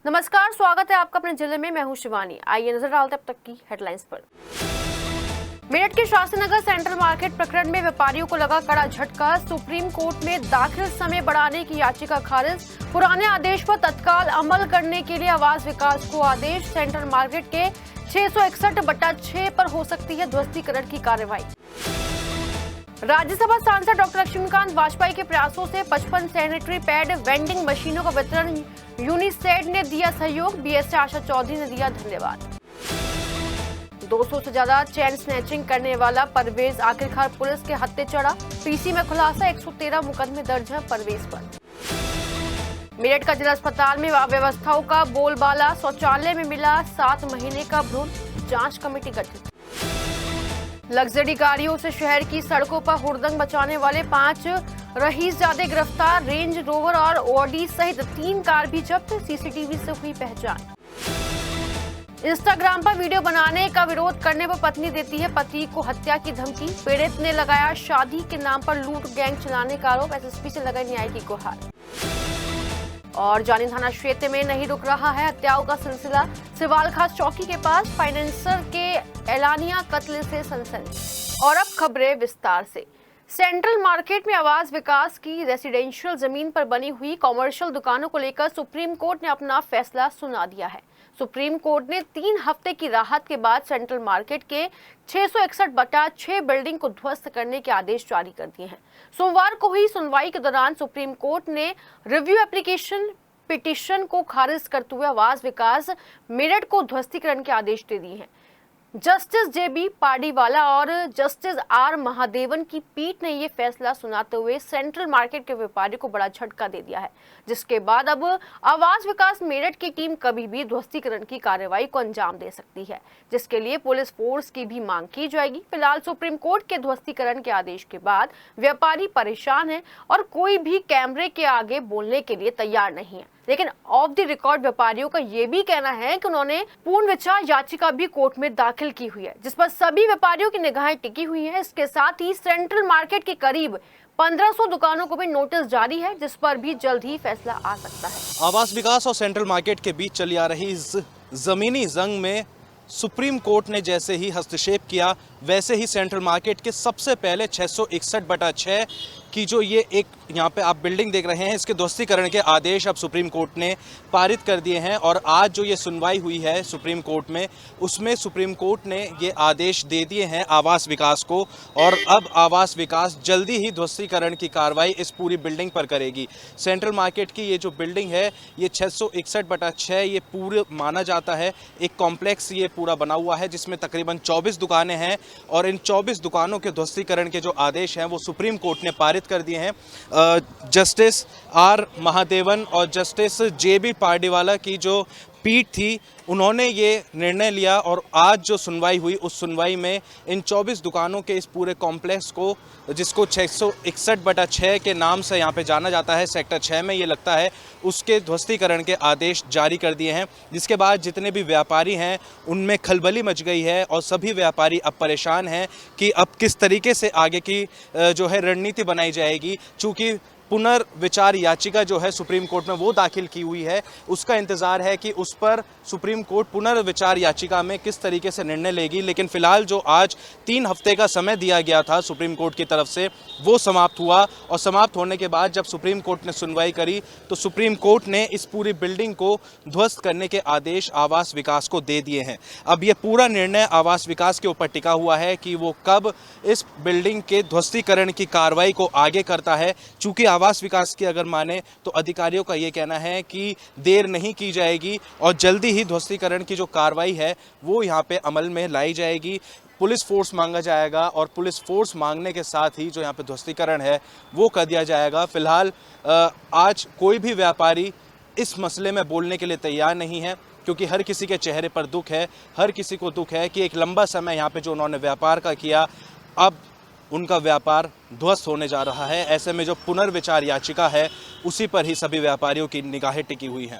नमस्कार, स्वागत है आपका अपने जिले में। मैं हूं शिवानी। आइए नजर डालते हैं अब तक की हेडलाइंस पर। मेरठ के शास्त्री नगर सेंट्रल मार्केट प्रकरण में व्यापारियों को लगा कड़ा झटका। सुप्रीम कोर्ट में दाखिल समय बढ़ाने की याचिका खारिज। पुराने आदेश पर तत्काल अमल करने के लिए आवास विकास को आदेश। सेंट्रल मार्केट के 661/6 पर हो सकती है ध्वस्तीकरण की कार्रवाई। राज्यसभा सांसद डॉक्टर लक्ष्मीकांत वाजपेयी के प्रयासों से 55 सैनिटरी पैड वेंडिंग मशीनों का वितरण यूनिसेड ने दिया सहयोग। बीएसए आशा चौधरी ने दिया धन्यवाद। 200 से ज्यादा चेन स्नैचिंग करने वाला परवेज आखिरकार पुलिस के हत्थे चढ़ा। पीसी में खुलासा, 113 मुकदमे दर्ज है परवेज पर। मेरठ का जिला अस्पताल में अव्यवस्थाओं का बोलबाला। शौचालय में मिला 7 महीने का भ्रूण। जांच कमेटी गठित। लग्जरी गाड़ियों से शहर की सड़कों पर हुड़दंग मचाने वाले 5 रईसजादे गिरफ्तार। रेंज रोवर और ऑडी सहित 3 कार भी जब्त। सीसीटीवी से हुई पहचान। इंस्टाग्राम पर वीडियो बनाने का विरोध करने पर पत्नी देती है पति को हत्या की धमकी। पीड़ित ने लगाया शादी के नाम पर लूट गैंग चलाने का आरोप। एसएसपी से लगाई न्याय की गुहार। और जानी थाना क्षेत्र में नहीं रुक रहा है हत्याओं का सिलसिला। सिवालखास चौकी के पास फाइनेंसर के एलानिया कत्ल से सनसनी। और अब खबरें विस्तार से। सेंट्रल मार्केट में आवास विकास की रेसिडेंशियल जमीन पर बनी हुई कॉमर्शियल दुकानों को लेकर सुप्रीम कोर्ट ने अपना फैसला सुना दिया है। सुप्रीम कोर्ट ने 3 हफ्ते की राहत के बाद सेंट्रल मार्केट के 661/6 बिल्डिंग को ध्वस्त करने के आदेश जारी कर दिए हैं। सोमवार को हुई सुनवाई के दौरान सुप्रीम कोर्ट ने रिव्यू एप्लीकेशन पिटीशन को खारिज करते हुए आवास विकास मेरठ को ध्वस्तीकरण के आदेश दे दिए हैं। जस्टिस जेबी पार्डीवाला और जस्टिस आर महादेवन की पीठ ने यह फैसला सुनाते हुए सेंट्रल मार्केट के व्यापारियों को बड़ा झटका दे दिया है, जिसके बाद अब आवास विकास मेरठ की टीम कभी भी ध्वस्तीकरण की कार्रवाई को अंजाम दे सकती है, जिसके लिए पुलिस फोर्स की भी मांग की जाएगी। फिलहाल सुप्रीम कोर्ट के ध्वस्तीकरण के आदेश के बाद व्यापारी परेशान है और कोई भी कैमरे के आगे बोलने के लिए तैयार नहीं है। लेकिन ऑफ द रिकॉर्ड व्यापारियों का ये भी कहना है कि उन्होंने पूर्ण विचार याचिका भी कोर्ट में दाखिल की हुई है, जिस पर सभी व्यापारियों की निगाहें टिकी हुई हैं। इसके साथ ही सेंट्रल मार्केट के करीब 1500 दुकानों को भी नोटिस जारी है, जिस पर भी जल्द ही फैसला आ सकता है। आवास विकास और सेंट्रल मार्केट के बीच चली आ रही जमीनी जंग में सुप्रीम कोर्ट ने जैसे ही हस्तक्षेप किया, वैसे ही सेंट्रल मार्केट के सबसे पहले 661/6 की जो ये एक यहाँ पे आप बिल्डिंग देख रहे हैं, इसके ध्वस्तीकरण के आदेश अब सुप्रीम कोर्ट ने पारित कर दिए हैं। और आज जो ये सुनवाई हुई है सुप्रीम कोर्ट में, उसमें सुप्रीम कोर्ट ने ये आदेश दे दिए हैं आवास विकास को। और अब आवास विकास जल्दी ही ध्वस्तीकरण की कार्रवाई इस पूरी बिल्डिंग पर करेगी। सेंट्रल मार्केट की ये जो बिल्डिंग है, ये 661/6 ये पूरे माना जाता है एक कॉम्प्लेक्स ये पूरा बना हुआ है, जिसमें तकरीबन 24 दुकानें हैं। और इन 24 दुकानों के ध्वस्तीकरण के जो आदेश हैं वो सुप्रीम कोर्ट ने पारित कर दिए हैं। जस्टिस आर महादेवन और जस्टिस जेबी पार्डीवाला की जो पीठ थी, उन्होंने ये निर्णय लिया। और आज जो सुनवाई हुई, उस सुनवाई में इन 24 दुकानों के इस पूरे कॉम्प्लेक्स को, जिसको 661/6 के नाम से यहाँ पे जाना जाता है, सेक्टर 6 में ये लगता है, उसके ध्वस्तीकरण के आदेश जारी कर दिए हैं। जिसके बाद जितने भी व्यापारी हैं उनमें खलबली मच गई है और सभी व्यापारी अब परेशान हैं कि अब किस तरीके से आगे की जो है रणनीति बनाई जाएगी। चूँकि पुनर्विचार याचिका जो है सुप्रीम कोर्ट में वो दाखिल की हुई है, उसका इंतज़ार है कि उस पर सुप्रीम कोर्ट पुनर्विचार याचिका में किस तरीके से निर्णय लेगी। लेकिन फिलहाल जो आज 3 हफ्ते का समय दिया गया था सुप्रीम कोर्ट की तरफ से, वो समाप्त हुआ। और समाप्त होने के बाद जब सुप्रीम कोर्ट ने सुनवाई करी, तो सुप्रीम कोर्ट ने इस पूरी बिल्डिंग को ध्वस्त करने के आदेश आवास विकास को दे दिए हैं। अब ये पूरा निर्णय आवास विकास के ऊपर टिका हुआ है कि वो कब इस बिल्डिंग के ध्वस्तीकरण की कार्रवाई को आगे करता है। चूँकि आवास विकास की अगर माने तो अधिकारियों का ये कहना है कि देर नहीं की जाएगी और जल्दी ही ध्वस्तीकरण की जो कार्रवाई है वो यहाँ पे अमल में लाई जाएगी। पुलिस फोर्स मांगा जाएगा और पुलिस फोर्स मांगने के साथ ही जो यहाँ पे ध्वस्तीकरण है वो कर दिया जाएगा। फिलहाल आज कोई भी व्यापारी इस मसले में बोलने के लिए तैयार नहीं है, क्योंकि हर किसी के चेहरे पर दुख है। हर किसी को दुख है कि एक लंबा समय यहाँ पे जो उन्होंने व्यापार का किया, अब उनका व्यापार ध्वस्त होने जा रहा है। ऐसे में जो पुनर्विचार याचिका है, उसी पर ही सभी व्यापारियों की निगाहें टिकी हुई हैं।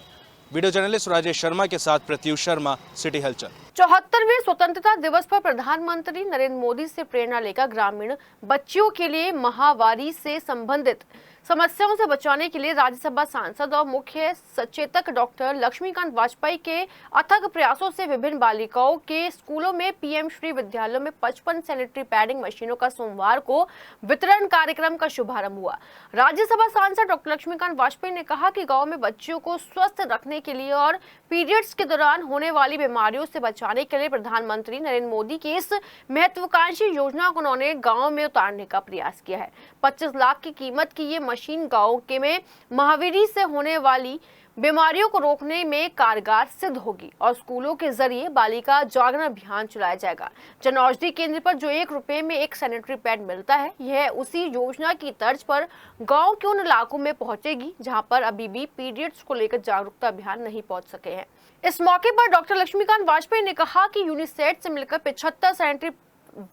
वीडियो जर्नलिस्ट राजेश शर्मा के साथ प्रत्युष शर्मा, सिटी हलचल। 74वें स्वतंत्रता दिवस पर प्रधानमंत्री नरेंद्र मोदी से प्रेरणा लेकर ग्रामीण बच्चियों के लिए माहवारी से संबंधित समस्याओं से बचाने के लिए राज्यसभा सांसद और मुख्य सचेतक डॉक्टर लक्ष्मीकांत वाजपेयी के अथक प्रयासों से विभिन्न बालिकाओं के स्कूलों में पीएम श्री विद्यालयों में 55 सैनिटरी पैडिंग मशीनों का सोमवार को वितरण कार्यक्रम का शुभारंभ हुआ। राज्यसभा सांसद डॉक्टर लक्ष्मीकांत वाजपेयी ने कहा कि गाँव में बच्चियों को स्वस्थ रखने के लिए और पीरियड्स के दौरान होने वाली बीमारियों से बचाने के लिए प्रधानमंत्री नरेंद्र मोदी की इस महत्वाकांक्षी योजना को उन्होंने गाँव में उतारने का प्रयास किया है। 25 लाख की कीमत की ये मशीन गाँव के में महावीरी से होने वाली बीमारियों को रोकने में कारगर सिद्ध होगी और स्कूलों के जरिए बालिका जागरण अभियान चलाया जाएगा। जन औषधि केंद्र पर जो 1 रुपए में एक सैनिटरी पैड मिलता है, यह उसी योजना की तर्ज पर गांव के उन इलाकों में पहुंचेगी जहां पर अभी भी पीरियड्स को लेकर जागरूकता अभियान नहीं पहुंच सके हैं। इस मौके पर डॉक्टर लक्ष्मीकांत वाजपेयी ने कहा कि यूनिसेफ से मिलकर 75 सैनिटरी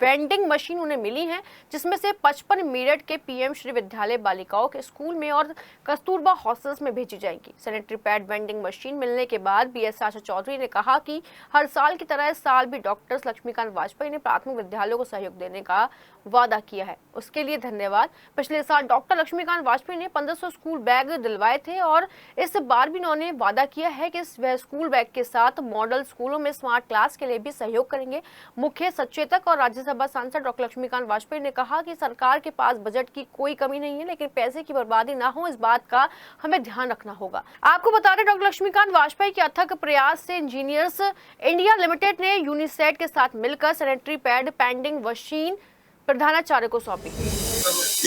वेंडिंग मशीन उन्हें मिली हैं, जिसमें से 55 मेरठ के पीएम श्री विद्यालय बालिकाओं के स्कूल में और कस्तूरबा हॉस्टल्स में भेजी जाएंगी। सैनिटरी पैड वेंडिंग मशीन मिलने के बाद बीएस आशा चौधरी ने कहा कि हर साल की तरह इस साल भी डॉक्टर लक्ष्मीकांत वाजपेयी ने प्राथमिक विद्यालयों को सहयोग देने का वादा किया है, उसके लिए धन्यवाद। पिछले साल डॉक्टर लक्ष्मीकांत वाजपेयी ने 1500 स्कूल बैग दिलवाए थे और इस बार भी उन्होंने वादा किया है कि वह स्कूल बैग के साथ मॉडल स्कूलों में स्मार्ट क्लास के लिए भी सहयोग करेंगे। मुख्य सचेतक और राज्यसभा सांसद डॉक्टर लक्ष्मीकांत वाजपेयी ने कहा कि सरकार के पास बजट की कोई कमी नहीं है, लेकिन पैसे की बर्बादी ना हो, इस बात का हमें ध्यान रखना होगा। आपको बता दें, डॉक्टर लक्ष्मीकांत वाजपेयी के अथक प्रयास से इंजीनियर्स इंडिया लिमिटेड ने यूनिसेफ के साथ मिलकर सैनिटरी पैड पेंडिंग मशीन प्रधानाचार्य को सौंपी।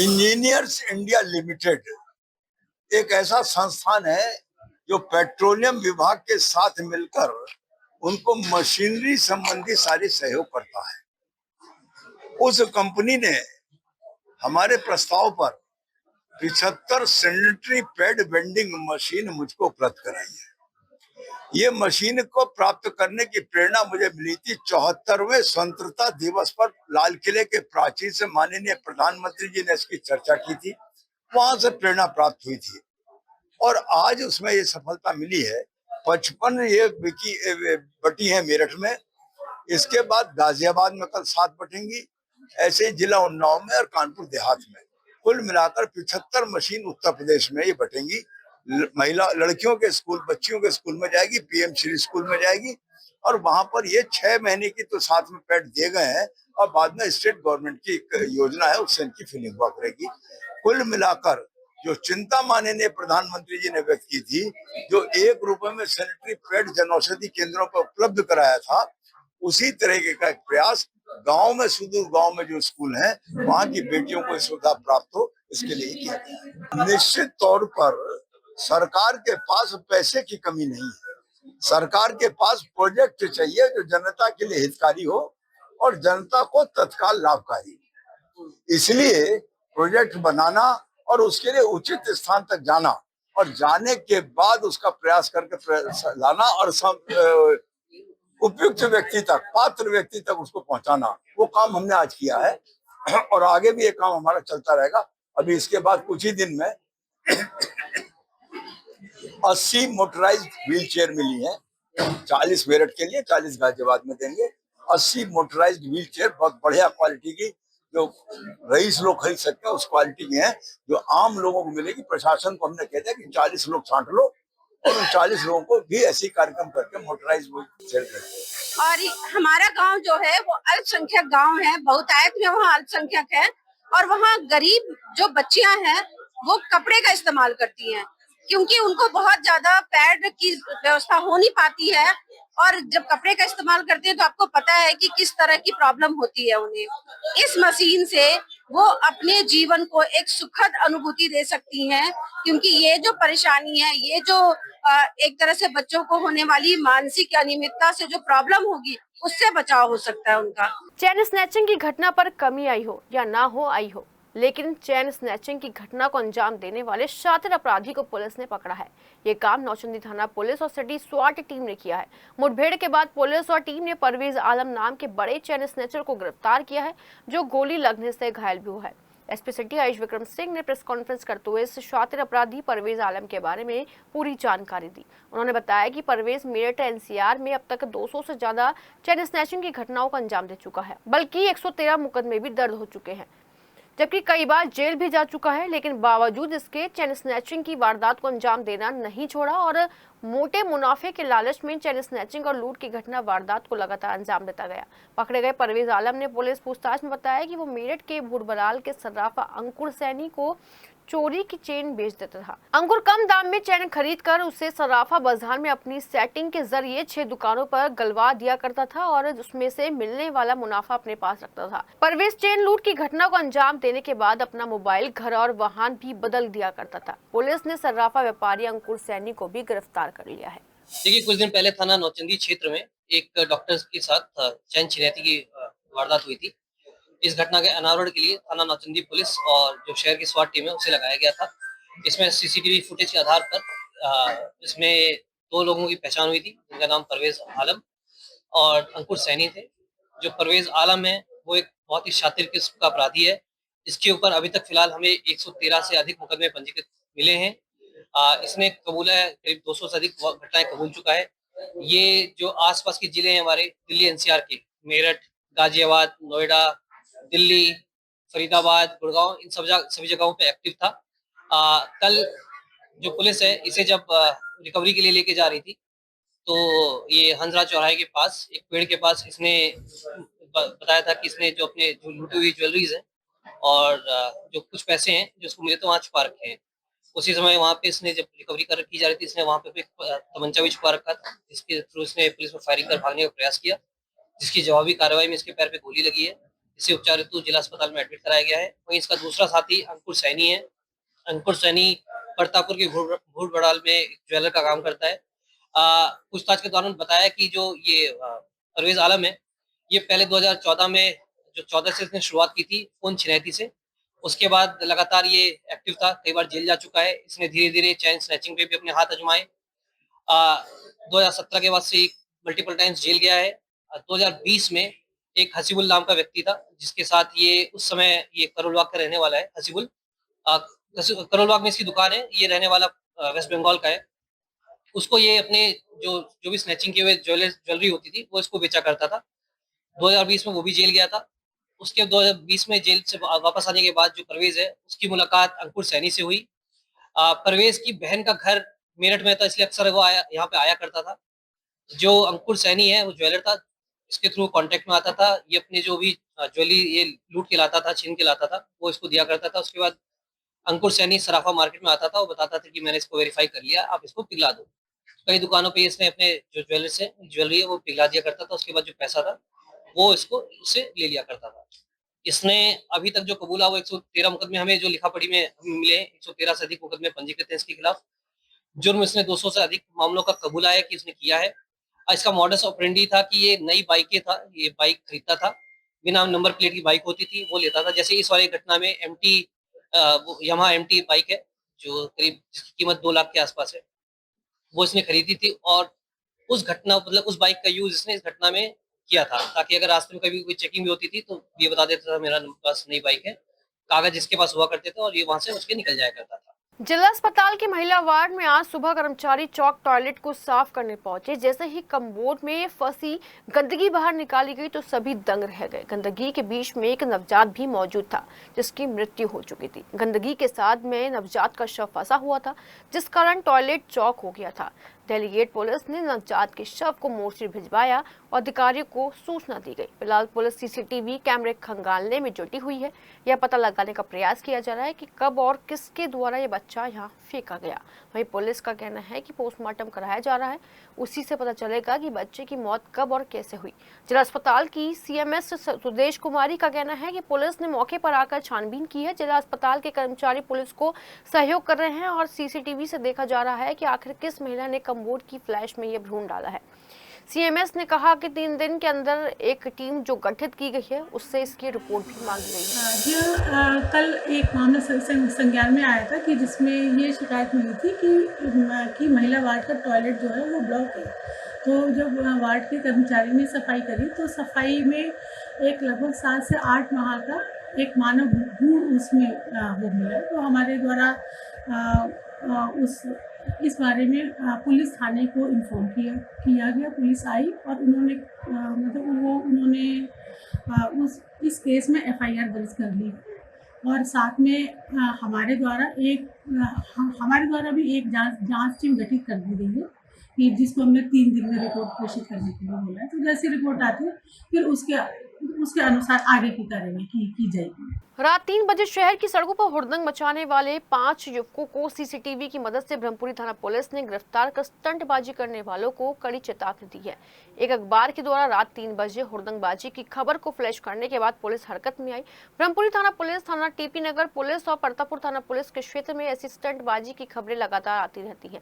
इंजीनियर्स इंडिया लिमिटेड एक ऐसा संस्थान है जो पेट्रोलियम विभाग के साथ मिलकर उनको मशीनरी संबंधी सारी सहयोग करता है। उस कंपनी ने हमारे प्रस्ताव पर 75 सैनिटरी पैड वेंडिंग मशीन मुझको उपलब्ध कराई है। ये मशीन को प्राप्त करने की प्रेरणा मुझे मिली थी 74वें स्वतंत्रता दिवस पर लाल किले के प्राचीर से माननीय प्रधानमंत्री जी ने इसकी चर्चा की थी, वहां से प्रेरणा प्राप्त हुई थी और आज उसमें ये सफलता मिली है। 55 ये बटी है मेरठ में, इसके बाद गाजियाबाद में कल 7 बटेंगी, ऐसे जिला उन्नाव में और कानपुर देहात में। कुल मिलाकर 75 मशीन उत्तर प्रदेश में ये बटेंगी। महिला लड़कियों के स्कूल, बच्चियों के स्कूल में जाएगी, पीएम श्री स्कूल में जाएगी और वहां पर ये 6 महीने की तो साथ में पैड दिए गए हैं और बाद में स्टेट गवर्नमेंट की योजना है, उससे इनकी फिलिंग हुआ करेगी। कुल मिलाकर जो चिंता माननीय प्रधानमंत्री जी ने व्यक्त की थी, जो 1 रुपए में सैनिटरी पैड जनऔषधि केंद्रों पर उपलब्ध कराया था, उसी तरीके का एक प्रयास गांव में, सुदूर गांव में जो स्कूल हैं, वहां की बेटियों को सुविधा प्राप्त हो, इसके लिए किया गया है। निश्चित तौर पर सरकार के पास पैसे की कमी नहीं है। सरकार के पास प्रोजेक्ट चाहिए जो जनता के लिए हितकारी हो और जनता को तत्काल लाभकारी। इसलिए प्रोजेक्ट बनाना और उसके लिए उचित स्थान तक जाना और जाने के बाद उसका प्रयास करके लाना और उपयुक्त व्यक्ति तक, पात्र व्यक्ति तक उसको पहुंचाना, वो काम हमने आज किया है और आगे भी ये काम हमारा चलता रहेगा। अभी इसके बाद कुछ ही दिन में 80 मोटराइज्ड व्हील चेयर मिली है, 40 मेरठ के लिए, 40 गाजियाबाद में देंगे। 80 मोटराइज्ड व्हील चेयर बहुत बढ़िया क्वालिटी की, जो रईस लोग खरीद सकते हैं, उस क्वालिटी की है, जो आम लोगों को मिलेगी। प्रशासन को हमने कह दिया कि 40 लोग छांट लो और उन 40 लोगों को भी ऐसी कार्यक्रम करके मोटराइज्ड व्हील चेयर करें। और हमारा गांव जो है वो अल्पसंख्यक गांव है, बहुतायत में वहाँ अल्पसंख्यक है और वहाँ गरीब जो बच्चियां हैं वो कपड़े का इस्तेमाल करती हैं, क्योंकि उनको बहुत ज्यादा पैड की व्यवस्था हो नहीं पाती है और जब कपड़े का इस्तेमाल करते हैं तो आपको पता है कि किस तरह की प्रॉब्लम होती है उन्हें। इस मशीन से वो अपने जीवन को एक सुखद अनुभूति दे सकती हैं, क्योंकि ये जो परेशानी है, ये जो एक तरह से बच्चों को होने वाली मानसिक अनियमितता से जो प्रॉब्लम होगी, उससे बचाव हो सकता है उनका। चैन स्नैचिंग की घटना पर कमी आई हो या ना हो आई हो, लेकिन चैन स्नैचिंग की घटना को अंजाम देने वाले शातिर अपराधी को पुलिस ने पकड़ा है। ये काम नौचंदी थाना पुलिस और सिटी स्वाट टीम ने किया है। मुठभेड़ के बाद पुलिस और टीम ने परवेज आलम नाम के बड़े चैन स्नैचर को गिरफ्तार किया है, जो गोली लगने से घायल भी हुआ है। एसपी सिटी आयुष विक्रम सिंह ने प्रेस कॉन्फ्रेंस करते हुए इस शातिर अपराधी परवेज आलम के बारे में पूरी जानकारी दी। उन्होंने बताया कि परवेज मेरठ एनसीआर में अब तक 200 से ज्यादा चेन स्नैचिंग की घटनाओं को अंजाम दे चुका है, बल्कि 113 मुकदमे भी दर्ज हो चुके हैं, जबकि कई बार जेल भी जा चुका है। लेकिन बावजूद इसके चेन स्नैचिंग की वारदात को अंजाम देना नहीं छोड़ा और मोटे मुनाफे के लालच में चेन स्नैचिंग और लूट की घटना वारदात को लगातार अंजाम देता गया। पकड़े गए परवेज आलम ने पुलिस पूछताछ में बताया कि वो मेरठ के भूरबराल के सर्राफा अंकुर सैनी को चोरी की चेन बेच देता था। अंकुर कम दाम में चेन खरीद कर उसे सर्राफा बाजार में अपनी सेटिंग के जरिए 6 दुकानों पर गलवा दिया करता था और उसमें से मिलने वाला मुनाफा अपने पास रखता था। परवेज चेन लूट की घटना को अंजाम देने के बाद अपना मोबाइल, घर और वाहन भी बदल दिया करता था। पुलिस ने सर्राफा व्यापारी अंकुर सैनी को भी गिरफ्तार कर लिया है। देखिए, कुछ दिन पहले थाना नौचंदी क्षेत्र में एक डॉक्टर के साथ चैन छिनैती की वारदात हुई थी। इस घटना के अनावरण के लिए थाना नौचंदी पुलिस और जो शहर की स्वाट टीम है उसे लगाया गया था। इसमें सीसीटीवी फुटेज के आधार पर इसमें 2 लोगों की पहचान हुई थी, जिनका नाम परवेज आलम और अंकुर सैनी थे। जो परवेज आलम है वो एक बहुत ही शातिर किस्म का अपराधी है। इसके ऊपर अभी तक फिलहाल हमें 113 से अधिक मुकदमे पंजीकृत मिले हैं। इसने कबूला है, करीब 200 से अधिक घटनाएं कबूल चुका है। ये जो आसपास के जिले हैं हमारे दिल्ली एनसीआर के, मेरठ, गाजियाबाद, नोएडा, दिल्ली, फरीदाबाद, गुड़गांव, इन सभी जगहों पे एक्टिव था। कल जो पुलिस है इसे जब रिकवरी के लिए लेके जा रही थी तो ये हंसरा चौराहे के पास एक पेड़ के पास इसने बताया था कि इसने जो अपने जो लूटी हुई ज्वेलरीज है और जो कुछ पैसे हैं जो उसको मिले तो वहाँ छुपा रखे हैं। उसी समय वहाँ पे इसने जब रिकवरी की जा रही थी, इसने वहाँ पे एक तमंचा भी छुपा रखा था, जिसके थ्रू इसने पुलिस में फायरिंग कर भागने का प्रयास किया, जिसकी जवाबी कार्रवाई में इसके पैर पे गोली लगी है। इसे उपचार हेतु जिला अस्पताल में एडमिट कराया गया है। वहीं इसका दूसरा साथी अंकुर सैनी है। अंकुर सैनी प्रतापपुर के भूरबड़ाल में एक ज्वेलर का काम करता है। पूछताछ के दौरान बताया कि जो ये परवेज आलम है, ये पहले 2014 में जो 14 से इसने शुरुआत की थी फोन छिनैती से, उसके बाद लगातार ये एक्टिव था, कई बार जेल जा चुका है। इसने धीरे धीरे चैन स्नैचिंग पे भी अपने हाथ आजमाए। 2017 के बाद से मल्टीपल टाइम्स जेल गया है। 2020 में एक हसीबुल नाम का व्यक्ति था, जिसके साथ ये उस समय ये करोलबाग का रहने वाला है। हसीबुल करोलबाग में इसकी दुकान है, ये रहने वाला वेस्ट बंगाल का है। उसको ये अपने जो भी स्नैचिंग की हुई ज्वेलरी होती थी वो इसको बेचा करता था। 2020 में वो भी जेल गया था। उसके 2020 में जेल से वापस आने के बाद जो परवेज है उसकी मुलाकात अंकुर सैनी से हुई। परवेज की बहन का घर मेरठ में था, इसलिए अक्सर वो यहाँ पे आया करता था। जो अंकुर सैनी है वो ज्वेलर था, इसके थ्रू कांटेक्ट में आता था। ये अपने जो भी ज्वेलरी ये लूट के लाता था, छीन के लाता था, वो इसको दिया करता था। उसके बाद अंकुर सैनी सराफा मार्केट में आता था, वो बताता था कि मैंने इसको वेरीफाई कर लिया, आप इसको पिघला दो। कई दुकानों पे इसने अपने जो ज्वेलरी है वो पिघला दिया करता था। उसके बाद जो पैसा था वो इसको उससे ले लिया करता था। इसने अभी तक जो कबूला वो 113 मुकदमे हमें जो लिखा पढ़ी में हमें मिले हैं। 113 से अधिक मुकदमे पंजीकृत हैं इसके खिलाफ। जुर्म इसने 200 से अधिक मामलों का कबूला है कि इसने किया है। इसका मॉडस ऑपरेंडी था कि ये नई बाइकें था, ये बाइक खरीदता था, बिना नंबर प्लेट की बाइक होती थी वो लेता था। जैसे इस वाली घटना में यामाहा एमटी बाइक है जो करीब जिसकी कीमत 2 लाख के आसपास है, वो इसने खरीदी थी और उस घटना मतलब उस बाइक का यूज इसने इस घटना में किया था, ताकि अगर रास्ते में कभी कोई चेकिंग भी होती थी तो ये बता देता था मेरा पास नई बाइक है, कागज इसके पास हुआ करते थे और ये वहां से उसके निकल जाया करता था। जिला अस्पताल की महिला वार्ड में आज सुबह कर्मचारी चौक टॉयलेट को साफ करने पहुंचे। जैसे ही कमोड में फंसी गंदगी बाहर निकाली गई तो सभी दंग रह गए। गंदगी के बीच में एक नवजात भी मौजूद था जिसकी मृत्यु हो चुकी थी। गंदगी के साथ में नवजात का शव फंसा हुआ था, जिस कारण टॉयलेट चौक हो गया था। डेलीगेट पुलिस ने नवजात के शव को मोर्चरी भिजवाया और अधिकारियों को सूचना दी गई। फिलहाल पुलिस सीसीटीवी कैमरे खंगालने में जुटी हुई है। यह पता लगाने का प्रयास किया जा रहा है कि कब और किसके द्वारा ये बच्चा यहाँ फेंका गया। वहीं पुलिस का कहना है कि पोस्टमार्टम कराया जा रहा है, उसी से पता चलेगा कि बच्चे की मौत कब और कैसे हुई। जिला अस्पताल की सीएमएस सुदेश कुमारी का कहना है कि पुलिस ने मौके पर आकर छानबीन की है। जिला अस्पताल के कर्मचारी पुलिस को सहयोग कर रहे हैं और सीसीटीवी से देखा जा रहा है कि आखिर किस महिला ने कमोड की फ्लैश में यह भ्रूण डाला है। सीएमएस ने कहा कि 3 दिन के अंदर एक टीम जो गठित की गई है उससे इसकी रिपोर्ट भी मांगी गई है। कल एक मामला संज्ञान में आया था कि जिसमें ये शिकायत मिली थी कि महिला वार्ड का टॉयलेट जो है वो ब्लॉक है। तो जब वार्ड के कर्मचारी ने सफाई करी तो सफाई में एक लगभग 7 से 8 माह का एक मानव भूण उसमें वो मिला। तो हमारे द्वारा इस बारे में पुलिस थाने को इन्फॉर्म किया गया। पुलिस आई और उन्होंने इस केस में FIR दर्ज कर ली और साथ में हमारे द्वारा भी एक जांच टीम गठित कर दी गई है कि जिसको हमने 3 दिन में रिपोर्ट प्रेषित करने के लिए बोला है। तो जैसी रिपोर्ट आती है फिर उसके अनुसार आगे की कार्रवाई की जाएगी। रात 3 बजे शहर की सड़कों पर हुड़दंग मचाने वाले 5 युवकों को CCTV की मदद से ब्रह्मपुरी थाना पुलिस ने गिरफ्तार कर स्टंटबाजी करने वालों को कड़ी चेतावनी दी है। एक अखबार के द्वारा रात 3 बजे हुड़दंगबाजी की खबर को फ्लैश करने के बाद पुलिस हरकत में आई। ब्रह्मपुरी थाना पुलिस, थाना TP नगर पुलिस और परतापुर थाना पुलिस के क्षेत्र में ऐसी स्टंटबाजी की खबरें लगातार आती रहती है,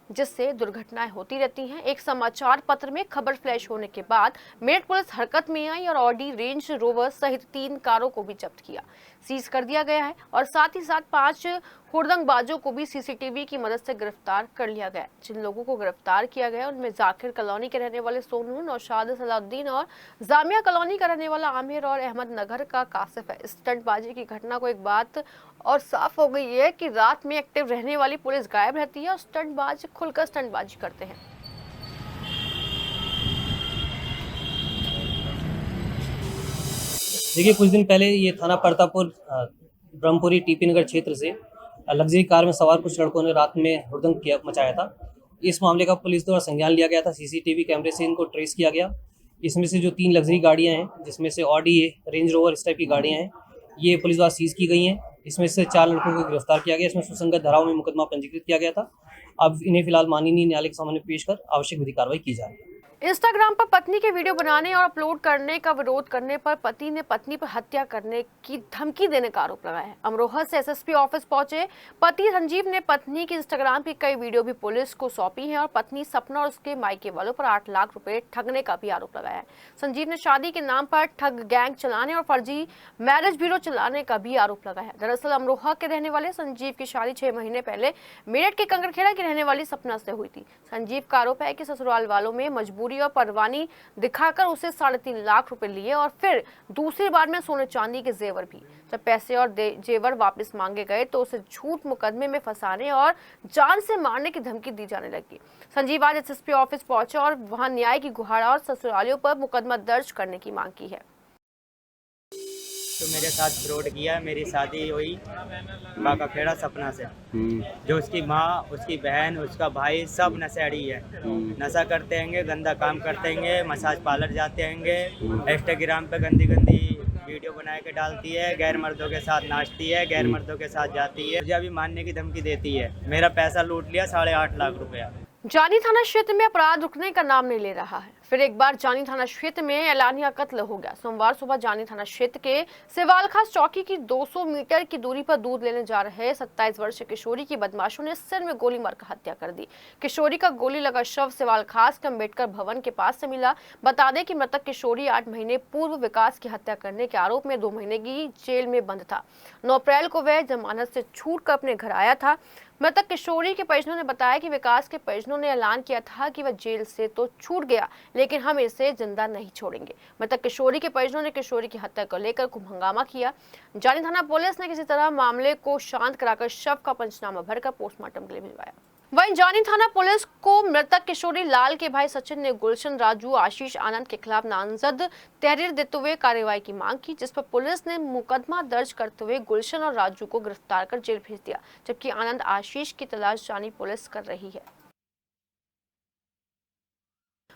जिससे दुर्घटनाएं होती रहती हैं। एक समाचार पत्र में खबर फ्लैश होने के बाद मेरठ पुलिस हरकत में आई और ऑडी, रेंज रोवर सहित 3 कारों को भी जब्त किया, सीज कर दिया गया है और साथ ही साथ 5 हुड़दंगबाजों को भी CCTV की मदद से गिरफ्तार कर लिया गया। जिन लोगों को गिरफ्तार किया गया उनमें जाकिर कॉलोनी के रहने वाले सोनू, नौशाद सलाउद्दीन और जामिया कॉलोनी का रहने वाला आमिर और अहमद नगर का कासिफ है। स्टंटबाजी की घटना को एक बात और साफ हो गई है कि रात में एक्टिव रहने वाली पुलिस गायब रहती है और स्टंटबाज खुलकर स्टंटबाजी करते हैं। देखिए, कुछ दिन पहले ये थाना परतापुर ब्रह्मपुरी TP नगर क्षेत्र से लग्जरी कार में सवार कुछ लड़कों ने रात में हुड़दंग मचाया था। इस मामले का पुलिस द्वारा संज्ञान लिया गया था। CCTV कैमरे से इनको ट्रेस किया गया। इसमें से जो 3 लग्जरी गाड़ियां हैं, जिसमें से ऑडी, रेंज रोवर इस टाइप की गाड़ियां हैं, ये पुलिस द्वारा सीज की गई हैं। इसमें से 4 लड़कों को गिरफ्तार किया गया। इसमें सुसंगत धाराओं में मुकदमा पंजीकृत किया गया था। अब इन्हें फिलहाल माननीय न्यायालय के सामने पेश कर आवश्यक विधि कार्रवाई की जा रही है। इंस्टाग्राम पर पत्नी के वीडियो बनाने और अपलोड करने का विरोध करने पर पति ने पत्नी पर हत्या करने की धमकी देने का आरोप लगाया है। अमरोहा से SSP ऑफिस पहुंचे पति संजीव ने पत्नी की इंस्टाग्राम की कई वीडियो भी पुलिस को सौंपी हैं और पत्नी सपना और उसके मायके वालों पर 8 लाख रुपए ठगने का भी आरोप लगाया है। संजीव ने शादी के नाम पर ठग गैंग चलाने और फर्जी मैरिज ब्यूरो चलाने का भी आरोप लगाया है। दरअसल अमरोहा के रहने वाले संजीव की शादी 6 महीने पहले मेरठ के कंकड़खेड़ा की रहने वाली सपना से हुई थी। संजीव का आरोप है कि ससुराल वालों में मजबूरी और परवानी दिखाकर उसे 3.5 लाख रुपए लिए और फिर दूसरी बार में सोने चांदी के जेवर भी। जब पैसे और जेवर वापस मांगे गए तो उसे झूठ मुकदमे में फंसाने और जान से मारने की धमकी दी जाने लगी। संजीव आज SSP ऑफिस पहुंचा और वहां न्याय की गुहार और ससुरालियों पर मुकदमा दर्ज करने की मांग की है। तो मेरे साथ फ्रॉड किया। मेरी शादी हुई काकाखेड़ा सपना से, जो उसकी माँ, उसकी बहन, उसका भाई सब नशेड़ी है। नशा करते हैंगे, गंदा काम करते हैंगे, मसाज पार्लर जाते हैंगे, इंस्टाग्राम पे गंदी गंदी वीडियो बना के डालती है, गैर मर्दों के साथ नाचती है, गैर मर्दों के साथ जाती है, मुझे अभी मारने की धमकी देती है। मेरा पैसा लूट लिया, 8.5 लाख रुपया। जानी थाना क्षेत्र में अपराध रुकने का नाम नहीं ले रहा है। फिर एक बार जानी थाना क्षेत्र में एलानिया कत्ल हो गया। सोमवार सुबह जानी थाना क्षेत्र के सिवालखास चौकी की 200 मीटर की दूरी पर दूध लेने जा रहे 27 वर्षीय किशोरी की बदमाशों ने सिर में गोली मारकर हत्या कर दी। किशोरी का गोली लगा शव सिवालखास के अम्बेडकर भवन के पास से मिला। बता दें कि मृतक किशोरी 8 महीने पूर्व विकास की हत्या करने के आरोप में 2 महीने की जेल में बंद था। 9 अप्रैल को वह जमानत से छूटकर अपने घर आया था। मृतक किशोरी के परिजनों ने बताया कि विकास के परिजनों ने ऐलान किया था कि वह जेल से तो छूट गया, लेकिन हम इसे जिंदा नहीं छोड़ेंगे। मृतक किशोरी के परिजनों ने किशोरी की हत्या को लेकर खूब हंगामा किया। जानी थाना पुलिस ने किसी तरह मामले को शांत कराकर शव का पंचनामा भरकर पोस्टमार्टम के लिए भिजवाया। वहीं जानी थाना पुलिस को मृतक किशोरी लाल के भाई सचिन ने गुलशन, राजू, आशीष, आनंद के खिलाफ नामजद तहरीर देते हुए कार्रवाई की मांग की, जिस पर पुलिस ने मुकदमा दर्ज करते हुए गुलशन और राजू को गिरफ्तार कर जेल भेज दिया, जबकि आनंद, आशीष की तलाश जानी पुलिस कर रही है।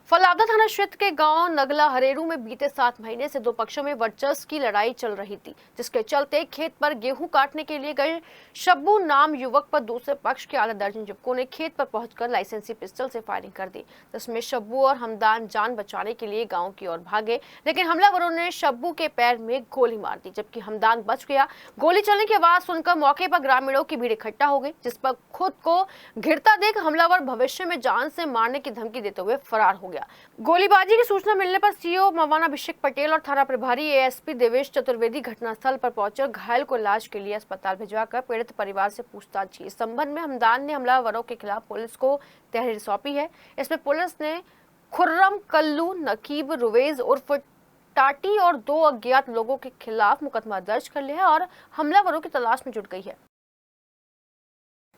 फलादा थाना क्षेत्र के गांव नगला हरेरू में बीते 7 महीने से 2 पक्षों में वर्चस्व की लड़ाई चल रही थी, जिसके चलते खेत पर गेहूं काटने के लिए गए शब्बू नाम युवक पर दूसरे पक्ष के आधा दर्जन युवकों ने खेत पर पहुंचकर लाइसेंसी पिस्टल से फायरिंग कर दी, जिसमें शब्बू और हमदान जान बचाने के लिए गांव की ओर भागे, लेकिन हमलावरों ने शब्बू के पैर में गोली मार दी, जबकि हमदान बच गया। गोली चलने की आवाज सुनकर मौके पर ग्रामीणों की भीड़ इकट्ठा हो गई, जिस पर खुद को घिरता देख हमलावर भविष्य में जान से मारने की धमकी देते हुए फरार हो गया। गोलीबाजी की सूचना मिलने पर सीओ मवाना अभिषेक पटेल और थाना प्रभारी ASP देवेश चतुर्वेदी घटनास्थल पर पहुंचकर घायल को इलाज के लिए अस्पताल भिजवाकर पीड़ित परिवार से पूछताछ की। इस संबंध में हमदान ने हमलावरों के खिलाफ पुलिस को तहरीर सौंपी है। इसमें पुलिस ने खुर्रम, कल्लू, नकीब, रुवेज उर्फ टाटी और 2 अज्ञात लोगों के खिलाफ मुकदमा दर्ज कर लिया है और हमलावरों की तलाश में जुट गई है।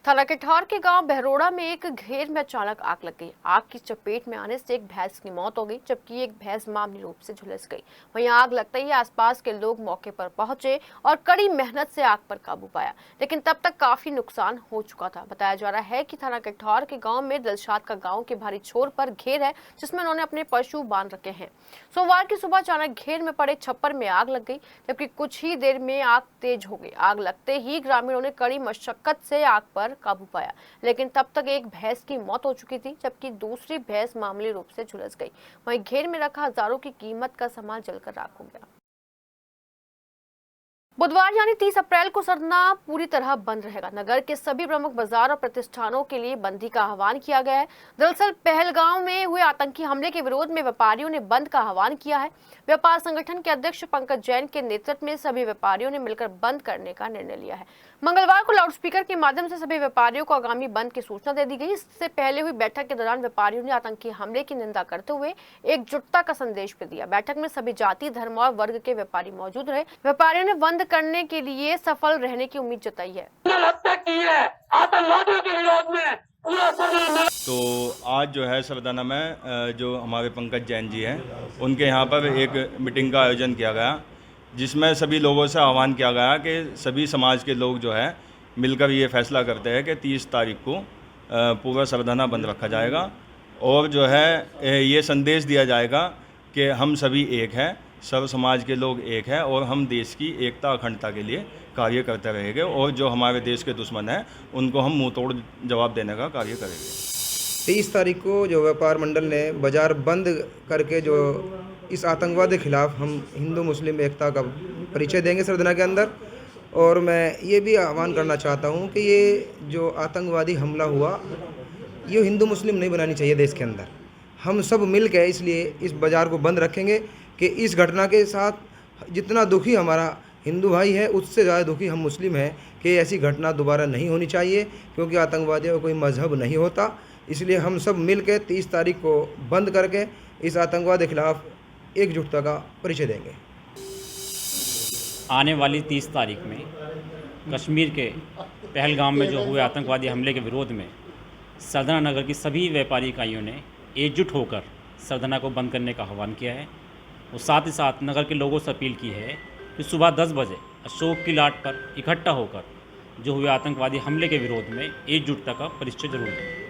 थाना कटहर के गांव बहरोड़ा में एक घेर में अचानक आग लग गई। आग की चपेट में आने से एक भैंस की मौत हो गई, जबकि एक भैंस मामूली रूप से झुलस गई। वहीं आग लगते ही आसपास के लोग मौके पर पहुंचे और कड़ी मेहनत से आग पर काबू पाया, लेकिन तब तक काफी नुकसान हो चुका था। बताया जा रहा है कि थाना कटहर के गाँव में दिलशाद का गाँव के भारी छोर पर घेर है, जिसमें उन्होंने अपने पशु बांध रखे हैं। सोमवार की सुबह अचानक घेर में पड़े छप्पर में आग लग गई, जबकि कुछ ही देर में आग तेज हो गई। आग लगते ही ग्रामीणों ने कड़ी मशक्कत से आग पर काबू पाया, लेकिन तब तक एक भैंस की मौत हो चुकी थी, जबकि दूसरी भैंस मामूली रूप से झुलस गई। वहीं घेर में रखा हजारों की कीमत का सामान जलकर राख हो गया। बुधवार यानी 30 अप्रैल को सरधना पूरी तरह बंद रहेगा। नगर के सभी प्रमुख बाजार और प्रतिष्ठानों के लिए बंदी का आह्वान किया गया है। दरअसल पहलगांव में हुए आतंकी हमले के विरोध में व्यापारियों ने बंद का आह्वान किया है। व्यापार संगठन के अध्यक्ष पंकज जैन के नेतृत्व में सभी व्यापारियों ने मिलकर बंद करने का निर्णय लिया है। मंगलवार को लाउडस्पीकर के माध्यम से सभी व्यापारियों को आगामी बंद की सूचना दे दी गई। इससे पहले हुई बैठक के दौरान व्यापारियों ने आतंकी हमले की निंदा करते हुए एकजुटता का संदेश भी दिया। बैठक में सभी जाति, धर्म और वर्ग के व्यापारी मौजूद रहे। व्यापारियों ने बंद करने के लिए सफल रहने की उम्मीद जताई है। तो आज जो है सरदाना में जो हमारे पंकज जैन जी हैं, उनके यहाँ पर एक मीटिंग का आयोजन किया गया, जिसमें सभी लोगों से आह्वान किया गया कि सभी समाज के लोग जो है मिलकर ये फैसला करते हैं कि 30 तारीख को पूरा सरदाना बंद रखा जाएगा और जो है ये संदेश दिया जाएगा कि हम सभी एक हैं, सर्व समाज के लोग एक हैं और हम देश की एकता अखंडता के लिए कार्य करते रहेंगे और जो हमारे देश के दुश्मन हैं उनको हम मुंह तोड़ जवाब देने का कार्य करेंगे। 30 तारीख को जो व्यापार मंडल ने बाज़ार बंद करके जो इस आतंकवाद के ख़िलाफ़ हम हिंदू मुस्लिम एकता का परिचय देंगे सरधना के अंदर। और मैं ये भी आह्वान करना चाहता हूँ कि ये जो आतंकवादी हमला हुआ, ये हिंदू मुस्लिम नहीं बनानी चाहिए देश के अंदर। हम सब मिल के इसलिए इस बाज़ार को बंद रखेंगे कि इस घटना के साथ जितना दुखी हमारा हिंदू भाई है, उससे ज़्यादा दुखी हम मुस्लिम हैं कि ऐसी घटना दोबारा नहीं होनी चाहिए, क्योंकि आतंकवादियों का कोई मजहब नहीं होता। इसलिए हम सब मिल के 30 तारीख को बंद करके इस आतंकवाद के खिलाफ एकजुटता का परिचय देंगे। आने वाली 30 तारीख में कश्मीर के पहलगाम में जो हुए आतंकवादी हमले के विरोध में सरधना नगर की सभी व्यापारी इकाइयों ने एकजुट होकर सरधना को बंद करने का आह्वान किया है। और साथ ही साथ नगर के लोगों से अपील की है कि सुबह 10 बजे अशोक की लाट पर इकट्ठा होकर जो हुए आतंकवादी हमले के विरोध में एकजुटता का परिचय जरूर दें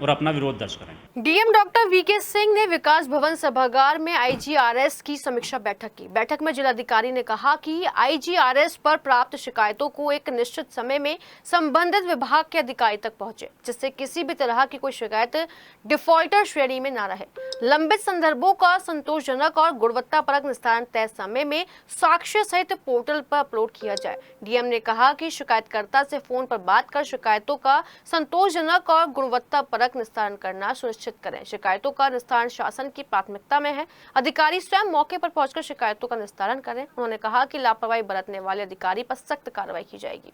और अपना विरोध दर्ज करें। डीएम डॉक्टर वीके सिंह ने विकास भवन सभागार में आईजीआरएस की समीक्षा बैठक की। बैठक में जिलाधिकारी ने कहा कि आईजीआरएस पर प्राप्त शिकायतों को एक निश्चित समय में संबंधित विभाग के अधिकारी तक पहुंचे, जिससे किसी भी तरह की कोई शिकायत डिफॉल्टर श्रेणी में न रहे। लंबित संदर्भों का संतोषजनक और गुणवत्तापरक निस्तारण तय समय में साक्ष्य सहित पोर्टल पर अपलोड किया जाए। डीएम ने कहा कि शिकायतकर्ता से फोन पर बात कर शिकायतों का संतोषजनक और गुणवत्तापरक निस्तारण करना सुनिश्चित करें। शिकायतों का निस्तारण शासन की प्राथमिकता में है। अधिकारी स्वयं मौके पर पहुंचकर शिकायतों का निस्तारण करें। उन्होंने कहा कि लापरवाही बरतने वाले अधिकारी पर सख्त कार्रवाई की जाएगी।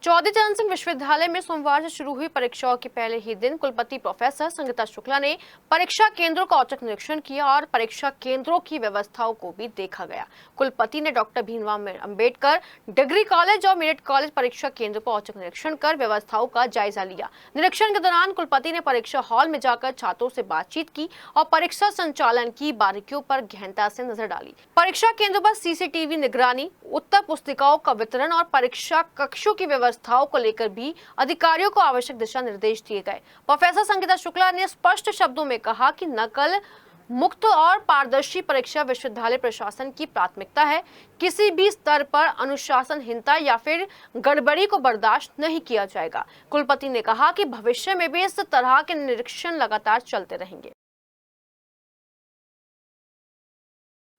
चौधरी चरण सिंह विश्वविद्यालय में सोमवार से शुरू हुई परीक्षाओं के पहले ही दिन कुलपति प्रोफेसर संगीता शुक्ला ने परीक्षा केंद्रों का औचक निरीक्षण किया और परीक्षा केंद्रों की व्यवस्थाओं को भी देखा गया। कुलपति ने doctor Bhimrao Ambedkar degree college और मेरिट कॉलेज परीक्षा केंद्रों पर औचक निरीक्षण कर व्यवस्थाओं का जायजा लिया। निरीक्षण के दौरान कुलपति ने परीक्षा हॉल में जाकर छात्रों से बातचीत की और परीक्षा संचालन की बारीकियों पर गहनता से नजर डाली। परीक्षा केंद्रों पर सीसीटीवी निगरानी, उत्तर पुस्तिकाओं का वितरण और परीक्षा कक्षों की व्यवस्थाओं को लेकर भी अधिकारियों को आवश्यक दिशा निर्देश दिए गए। प्रोफेसर संगीता शुक्ला ने स्पष्ट शब्दों में कहा कि नकल मुक्त और पारदर्शी परीक्षा विश्वविद्यालय प्रशासन की प्राथमिकता है। किसी भी स्तर पर अनुशासनहीनता या फिर गड़बड़ी को बर्दाश्त नहीं किया जाएगा। कुलपति ने कहा कि भविष्य में भी इस तरह के निरीक्षण लगातार चलते रहेंगे।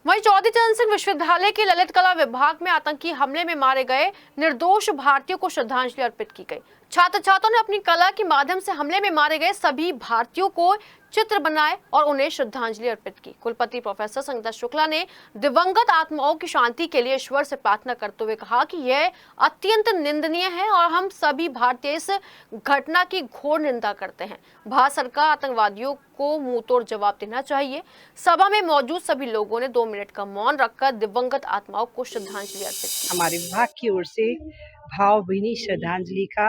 वहीं चौधरी चरण सिंह विश्वविद्यालय के ललित कला विभाग में आतंकी हमले में मारे गए निर्दोष भारतीयों को श्रद्धांजलि अर्पित की गई। छात्र छात्राओं ने अपनी कला के माध्यम से हमले में मारे गए सभी भारतीयों को चित्र बनाए और उन्हें श्रद्धांजलि अर्पित की। कुलपति प्रोफेसर संगीता शुक्ला ने दिवंगत आत्माओं की शांति के लिए ईश्वर से प्रार्थना करते हुए कहा कि यह अत्यंत निंदनीय है और हम सभी भारतीय इस घटना की घोर निंदा करते हैं। भारत सरकार आतंकवादियों को मुंहतोड़ जवाब देना चाहिए। सभा में मौजूद सभी लोगों ने 2 मिनट का मौन रखकर दिवंगत आत्माओं को श्रद्धांजलि अर्पित की। हमारे विभाग की ओर से भावभीनी श्रद्धांजलि का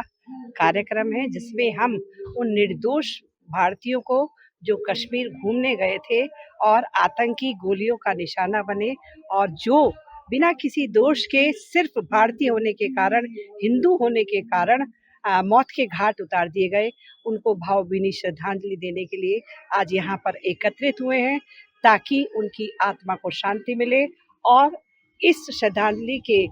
कार्यक्रम है, जिसमें हम उन निर्दोष भारतीयों को जो कश्मीर घूमने गए थे और आतंकी गोलियों का निशाना बने और जो बिना किसी दोष के सिर्फ भारतीय होने के कारण, हिंदू होने के कारण मौत के घाट उतार दिए गए, उनको भावभीनी श्रद्धांजलि देने के लिए आज यहाँ पर एकत्रित हुए हैं, ताकि उनकी आत्मा को शांति मिले। और इस श्रद्धांजलि के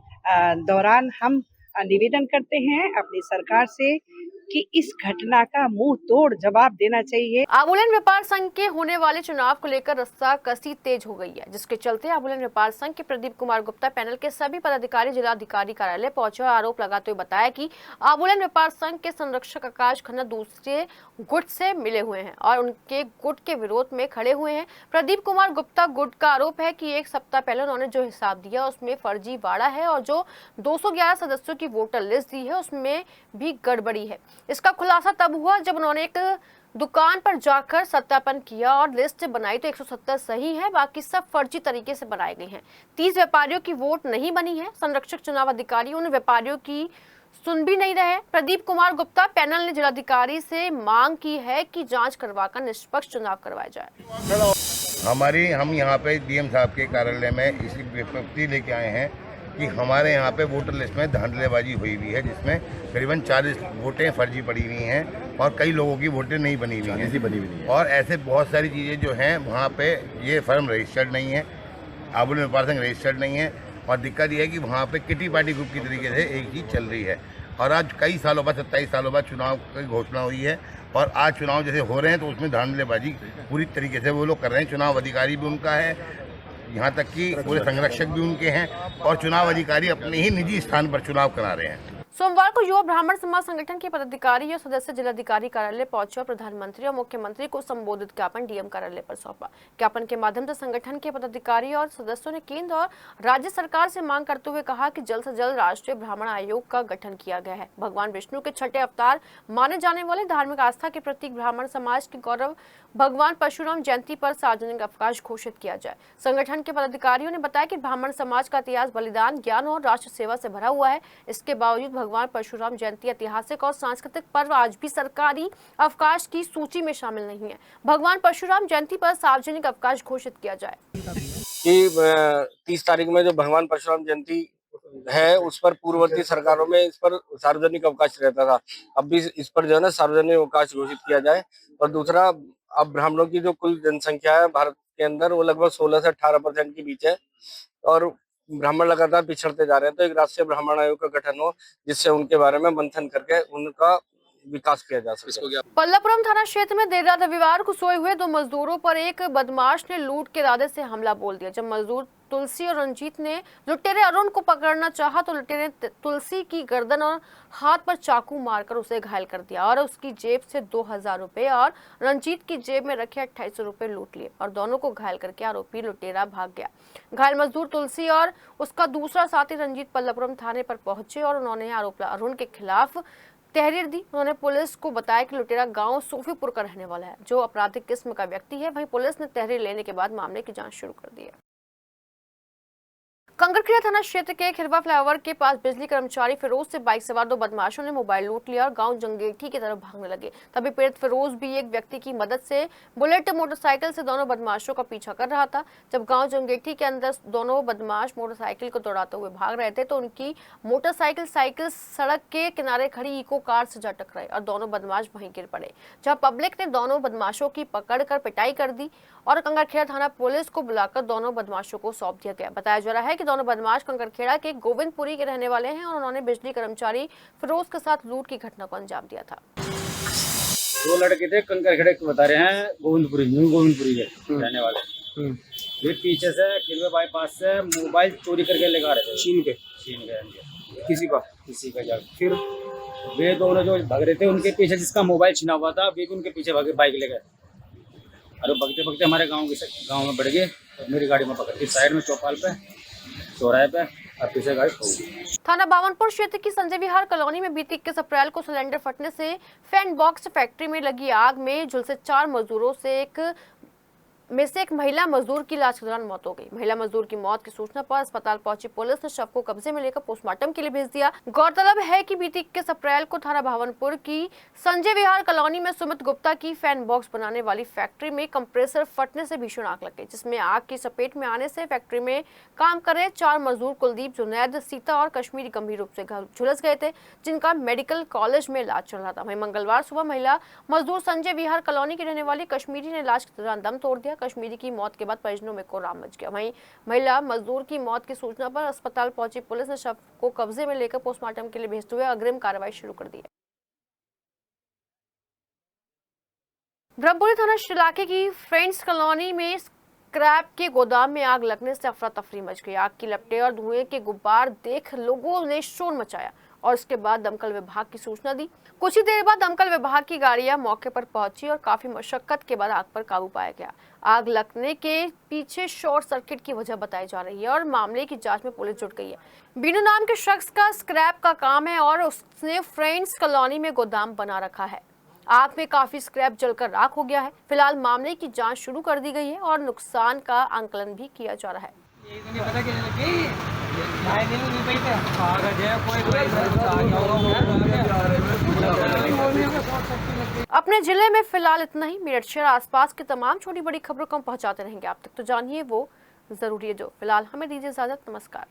दौरान हम निवेदन करते हैं अपनी सरकार से कि इस घटना का मुंह तोड़ जवाब देना चाहिए। आबूलन व्यापार संघ के होने वाले चुनाव को लेकर रस्साकसी तेज हो गई है, जिसके चलते आबूलन व्यापार संघ के प्रदीप कुमार गुप्ता पैनल के सभी पदाधिकारी जिलाधिकारी कार्यालय पहुंचे और आरोप लगाते हुए बताया कि आबूलन व्यापार संघ के संरक्षक आकाश खन्ना दूसरे गुट से मिले हुए हैं और उनके गुट के विरोध में खड़े हुए हैं। प्रदीप कुमार गुप्ता गुट का आरोप है कि 1 सप्ताह पहले उन्होंने जो हिसाब दिया उसमें फर्जीवाड़ा है और जो 211 सदस्यों की वोटर लिस्ट दी है उसमें भी गड़बड़ी है। इसका खुलासा तब हुआ जब उन्होंने एक दुकान पर जाकर सत्यापन किया और लिस्ट बनाई तो 170 सही है, बाकी सब फर्जी तरीके से बनाए गए हैं। 30 व्यापारियों की वोट नहीं बनी है। संरक्षक चुनाव अधिकारी उन व्यापारियों की सुन भी नहीं रहे। प्रदीप कुमार गुप्ता पैनल ने जिलाधिकारी से मांग की है कि जांच करवाकर निष्पक्ष चुनाव करवाया जाए। हम यहाँ पे डीएम साहब के कार्यालय में इसी विज्ञप्ति लेके आए हैं कि हमारे यहाँ पे वोटर लिस्ट में धांधलेबाजी हुई हुई है, जिसमें करीबन 40 वोटें फर्जी पड़ी हुई हैं और कई लोगों की वोटें नहीं बनी हुई हैं और ऐसे बहुत सारी चीज़ें जो हैं वहाँ पे ये फर्म रजिस्टर्ड नहीं है, आबूलन व्यापार संघ रजिस्टर्ड नहीं है और दिक्कत ये है कि वहाँ पे किटी पार्टी ग्रुप की तरीके से एक चीज़ चल रही है। और आज कई सालों बाद 27 सालों बाद चुनाव की घोषणा हुई है और आज चुनाव जैसे हो रहे हैं तो उसमें धांधलेबाजी पूरी तरीके से वो लोग कर रहे हैं। चुनाव अधिकारी भी उनका है, यहाँ तक कि पूरे संरक्षक भी उनके हैं और चुनाव अधिकारी अपने ही निजी स्थान पर चुनाव करा रहे हैं। सोमवार को युवा ब्राह्मण समाज संगठन के पदाधिकारी और सदस्य जिलाधिकारी कार्यालय पहुंचे और प्रधानमंत्री और मुख्यमंत्री को संबोधित ज्ञापन डीएम कार्यालय पर सौंपा। ज्ञापन के माध्यम से संगठन के पदाधिकारी और सदस्यों ने केंद्र और राज्य सरकार से मांग करते हुए कहा कि जल्द से जल्द राष्ट्रीय ब्राह्मण आयोग का गठन किया गया है। भगवान विष्णु के 6ठे अवतार माने जाने वाले धार्मिक आस्था के प्रतीक ब्राह्मण समाज के गौरव भगवान परशुराम जयंती पर सार्वजनिक अवकाश घोषित किया जाए। संगठन के पदाधिकारियों ने बताया कि ब्राह्मण समाज का इतिहास बलिदान, ज्ञान और राष्ट्र सेवा से भरा हुआ है। इसके बावजूद भगवान परशुराम जयंती ऐतिहासिक और सांस्कृतिक पर्व आज भी सरकारी अवकाश की सूची में शामिल नहीं है। भगवान परशुराम जयंती पर सार्वजनिक अवकाश घोषित किया जाए। कि 30 तारीख में जो भगवान परशुराम जयंती है उस पर पूर्ववर्ती सरकारों में इस पर सार्वजनिक अवकाश रहता था, अब भी इस पर जो है ना सार्वजनिक अवकाश घोषित किया जाए। और दूसरा, अब ब्राह्मणों की जो कुल जनसंख्या है भारत के अंदर वो लगभग 16 से 18% के बीच है और ब्राह्मण लगातार पिछड़ते जा रहे हैं। तो एक राष्ट्रीय ब्राह्मण आयोग का गठन हो जिससे उनके बारे में मंथन करके उनका विकास किया जा सके। पल्लापुरम थाना क्षेत्र में देर रात रविवार को सोए हुए 2 मजदूरों पर एक बदमाश ने लूट के इरादे से हमला बोल दिया। जब मजदूर तुलसी और रंजीत ने लुटेरे अरुण को पकड़ना चाहा तो लुटेरे ने तुलसी की गर्दन और हाथ पर चाकू मारकर उसे घायल कर दिया और उसकी जेब से 2000 रुपए और रंजीत की जेब में रखे 2800 रुपए लूट लिए और दोनों को घायल करके आरोपी लुटेरा भाग गया। घायल मजदूर तुलसी और उसका दूसरा साथी रंजीत पल्लापुरम थाने पर पहुंचे और उन्होंने आरोपी अरुण के खिलाफ तहरीर दी। उन्होंने पुलिस को बताया कि लुटेरा गांव सोफीपुर का रहने वाला है, जो आपराधिक किस्म का व्यक्ति है। वहीं पुलिस ने तहरीर लेने के बाद मामले की जांच शुरू कर दी है। कंकड़खेड़ा थाना क्षेत्र के खिरवा फ्लाईओवर के पास बिजली कर्मचारी फिरोज से बाइक सवार 2 बदमाशों ने मोबाइल लूट लिया और गांव जंगेठी की तरफ भागने लगे। तभी पीड़ित फिरोज भी एक व्यक्ति की मदद से बुलेट मोटरसाइकिल से दोनों बदमाशों का पीछा कर रहा था। जब गांव जंगेठी के अंदर दोनों बदमाश मोटरसाइकिल को दौड़ाते हुए भाग रहे थे तो उनकी मोटरसाइकिल सड़क के किनारे खड़ी इको कार से जा टकराई और दोनों बदमाश वहीं गिर पड़े, जहाँ पब्लिक ने दोनों बदमाशों की पकड़कर पिटाई कर दी और कंकड़खेड़ा थाना पुलिस को बुलाकर दोनों बदमाशों को सौंप दिया गया। बताया जा रहा है कि दोनों बदमाश कंकड़खेड़ा के गोविंदपुरी के रहने वाले हैं और उन्होंने बिजली कर्मचारी फिरोज के साथ लूट की घटना को अंजाम दिया था। 2 लड़के थे कंकड़खेड़े के, बता रहे हैं गोविंदपुरी के रहने वाले। ये पीछे से खिलवे बाईपास से मोबाइल चोरी करके लेकर रहे थे, छीन के किसी का जाकर। फिर वे दोनों जो भाग रहे थे उनके पीछे जिसका मोबाइल छीना हुआ था वे उनके पीछे भागे बाइक लेकर। और बगते बगते हमारे गांव में बढ़ गए और मेरी गाड़ी में पकड़ के साइड में चौपाल पे चौराहे पे और पीछे गाड़ी खो गई। थाना बावनपुर क्षेत्र की संजय विहार कॉलोनी में बीती 21 अप्रैल को सिलेंडर फटने से फैन बॉक्स फैक्ट्री में लगी आग में झुलसे 4 मजदूरों में से एक महिला मजदूर की इलाज के दौरान मौत हो गई। महिला मजदूर की मौत की सूचना पर अस्पताल पहुंची पुलिस ने शव को कब्जे में लेकर पोस्टमार्टम के लिए भेज दिया। गौरतलब है कि बीती 21 अप्रैल को थाना भावनपुर की संजय विहार कॉलोनी में सुमित गुप्ता की फैन बॉक्स बनाने वाली फैक्ट्री में कंप्रेसर फटने से भीषण आग लग गई, जिसमें आग की चपेट में आने से फैक्ट्री में काम कर रहे 4 मजदूर कुलदीप, जुनैद, सीता और कश्मीरी गंभीर रूप से झुलस गए थे, जिनका मेडिकल कॉलेज में इलाज चल रहा था। वहीं मंगलवार सुबह महिला मजदूर संजय विहार कॉलोनी के रहने वाली कश्मीरी ने इलाज के दौरान दम तोड़ दिया। कश्मीरी की मौत के बाद परिजनों में कोहराम मच गया। वहीं महिला मजदूर की मौत की सूचना पर अस्पताल पहुंची पुलिस ने शव को कब्जे में लेकर पोस्टमार्टम के लिए भेजते हुए अग्रिम कार्रवाई शुरू कर दी है। ब्रह्मपुरी थाना इलाके की फ्रेंड्स कॉलोनी में स्क्रैप के गोदाम में आग लगने से अफरा तफरी मच गई। आग की लपटें और धुएं के गुब्बार देख लोगों ने शोर मचाया और इसके बाद दमकल विभाग की सूचना दी। कुछ ही देर बाद दमकल विभाग की गाड़ियां मौके पर पहुंची और काफी मशक्कत के बाद आग पर काबू पाया गया। आग लगने के पीछे शॉर्ट सर्किट की वजह बताई जा रही है और मामले की जांच में पुलिस जुट गई है। बीनू नाम के शख्स का स्क्रैप का काम है और उसने फ्रेंड्स कॉलोनी में गोदाम बना रखा है। आग में काफी स्क्रैप जलकर राख हो गया है। फिलहाल मामले की जांच शुरू कर दी गई है और नुकसान का आंकलन भी किया जा रहा है। अपने जिले में फिलहाल इतना ही। मेरठ शहर आसपास के तमाम छोटी बड़ी खबरों को हम पहुंचाते रहेंगे आप तक, तो जानिए वो जरूरी है जो। फिलहाल हमें दीजिए इजाजत। नमस्कार।